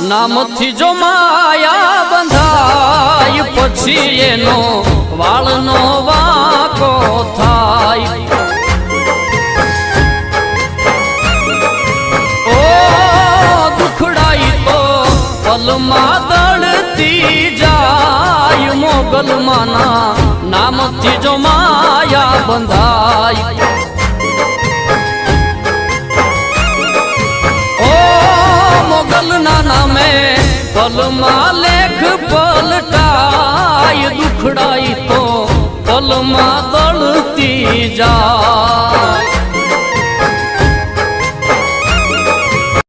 નામથી જો માયા બંધાય પછી એનો વાળનો વાકો થાય ઓ દુખડાઈ તો પલમાં દળતી જાય મોગલમાના નામથી જો માયા બંધાય મોગલના નામે પલમાં લેખ પલટાય દુખડાઈ તો પલમાં દળતી જાય